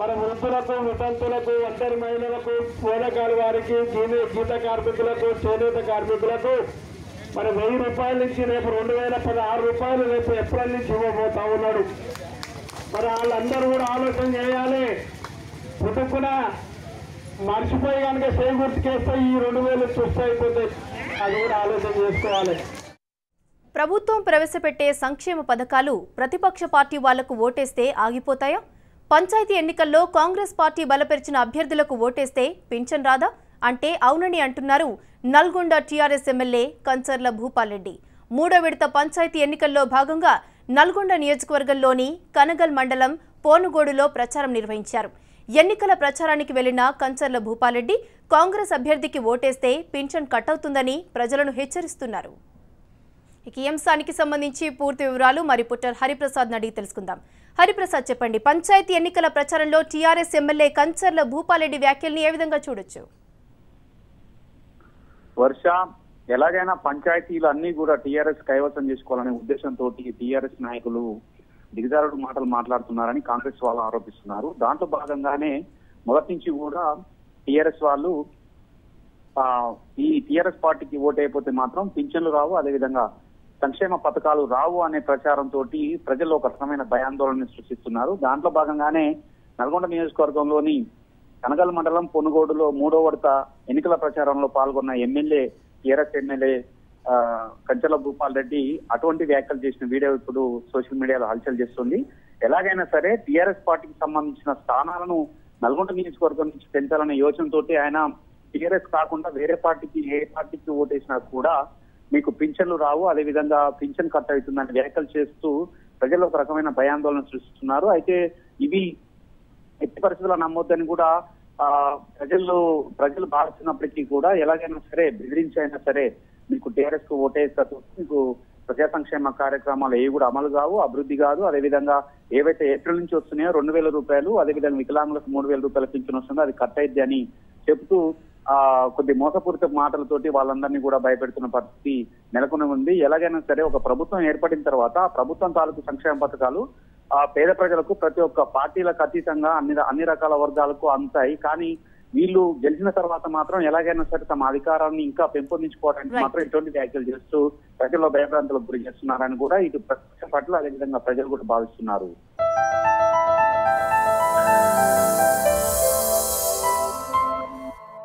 మన వృద్ధులకు వితంతులకు ఒంటరి మహిళలకు పూలకారు వారికి గీత కార్మికులకు చేనేత కార్మికులకు మన 1000 రూపాయల నుంచి రేపు 2016 రూపాయలు రేపు ఏప్రిల్ నుంచి ఇవ్వబోతా ఉన్నాడు. మరి వాళ్ళందరూ కూడా ఆలోచన చేయాలి. పుట్టుకున మర్చిపోయి కనుక చేయి గుర్తుకేస్తే ఈ 2000 చూస్తే అయిపోతాయి. అది కూడా ఆలోచన చేసుకోవాలి. ప్రభుత్వం ప్రవేశపెట్టే సంక్షేమ పథకాలు ప్రతిపక్ష పార్టీ వాళ్లకు ఓటేస్తే ఆగిపోతాయా? పంచాయతీ ఎన్నికల్లో కాంగ్రెస్ పార్టీ బలపరిచిన అభ్యర్థులకు ఓటేస్తే పింఛన్ రాదా అంటే అవునని అంటున్నారు నల్గొండ టీఆర్ఎస్ ఎమ్మెల్యే కంచర్ల భూపాల్ రెడ్డి. 3వ విడత పంచాయతీ ఎన్నికల్లో భాగంగా నల్గొండ నియోజకవర్గంలోని కనగల్ మండలం పోనుగోడులో ప్రచారం నిర్వహించారు. ఎన్నికల ప్రచారానికి వెళ్లిన కంచర్ల భూపాల్ రెడ్డి కాంగ్రెస్ అభ్యర్థికి ఓటేస్తే పింఛన్ కట్ అవుతుందని ప్రజలను హెచ్చరిస్తున్నారు. ఈ అంశానికి సంబంధించి పూర్తి వివరాలు మరి పుట్టర్ హరిప్రసాద్ అడిగి తెలుసుకుందాం. హరిప్రసాద్ చెప్పండి, పంచాయతీ ఎన్నికల ప్రచారంలో టీఆర్ఎస్ ఎమ్మెల్యే కంచర్ల భూపాల్ రెడ్డి వ్యాఖ్యల్ని ఏ విధంగా చూడొచ్చు? వర్ష ఎలాగైనా పంచాయతీలు అన్ని కూడా టీఆర్ఎస్ కైవసం చేసుకోవాలనే ఉద్దేశంతో టీఆర్ఎస్ నాయకులు దిగజారుడు మాటలు మాట్లాడుతున్నారని కాంగ్రెస్ వాళ్ళు ఆరోపిస్తున్నారు. దాంట్లో భాగంగానే మొదటి నుంచి కూడా టీఆర్ఎస్ వాళ్ళు ఈ టీఆర్ఎస్ పార్టీకి ఓటు అయిపోతే మాత్రం పింఛన్లు రావు, అదేవిధంగా సంక్షేమ పథకాలు రావు అనే ప్రచారంతో ప్రజల్లో ఒక రకమైన భయాందోళన సృష్టిస్తున్నారు. దాంట్లో భాగంగానే నల్గొండ నియోజకవర్గంలోని కనగల్ మండలం పొనుగోడులో 3వ విడత ఎన్నికల ప్రచారంలో పాల్గొన్న టీఆర్ఎస్ ఎమ్మెల్యే కంచర్ల భూపాల్ రెడ్డి అటువంటి వ్యాఖ్యలు చేసిన వీడియో ఇప్పుడు సోషల్ మీడియాలో హల్చల్ చేస్తుంది. ఎలాగైనా సరే టీఆర్ఎస్ పార్టీకి సంబంధించిన స్థానాలను నల్గొండ నియోజకవర్గం నుంచి పెంచాలనే యోచనతో ఆయన టీఆర్ఎస్ కాకుండా వేరే పార్టీకి ఏ పార్టీకి ఓటేసినా కూడా మీకు పింఛన్లు రావు, అదేవిధంగా పింఛన్ కట్ అవుతుందని వ్యాఖ్యలు చేస్తూ ప్రజల్లో ఒక రకమైన భయాందోళన సృష్టిస్తున్నారు. అయితే ఇవి ఎట్టి పరిస్థితుల్లో నమ్మొద్దని కూడా ప్రజలు భావిస్తున్నప్పటికీ కూడా ఎలాగైనా సరే బెదిరించి అయినా సరే మీకు టీఆర్ఎస్ కు ఓటేస్తే మీకు ప్రజా సంక్షేమ కార్యక్రమాలు ఏవి కూడా అమలు కావు, అభివృద్ధి కాదు. అదేవిధంగా ఏవైతే ఏప్రిల్ నుంచి వస్తున్నాయో 2000 రూపాయలు, అదేవిధంగా వికలాంగులకు 3000 రూపాయల పింఛన్ వస్తుందో అది కట్ అయిద్ది అని చెబుతూ కొద్ది మోసపూరిత మాటలతోటి వాళ్ళందరినీ కూడా భయపెడుతున్న పరిస్థితి నెలకొని ఉంది. ఎలాగైనా సరే ఒక ప్రభుత్వం ఏర్పడిన తర్వాత ప్రభుత్వం తాలూకు సంక్షేమ పథకాలు పేద ప్రజలకు ప్రతి ఒక్క పార్టీలకు అతీతంగా అన్ని రకాల వర్గాలకు అందుతాయి. కానీ వీళ్ళు గెలిచిన తర్వాత మాత్రం ఎలాగైనా సరే తమ అధికారాన్ని ఇంకా పెంపొందించుకోవడానికి మాత్రం ఇటువంటి వ్యాఖ్యలు చేస్తూ ప్రజల్లో భయభ్రాంతులకు గురి చేస్తున్నారని కూడా ఇటు ప్రతిపక్ష పట్ల అదేవిధంగా ప్రజలు కూడా భావిస్తున్నారు.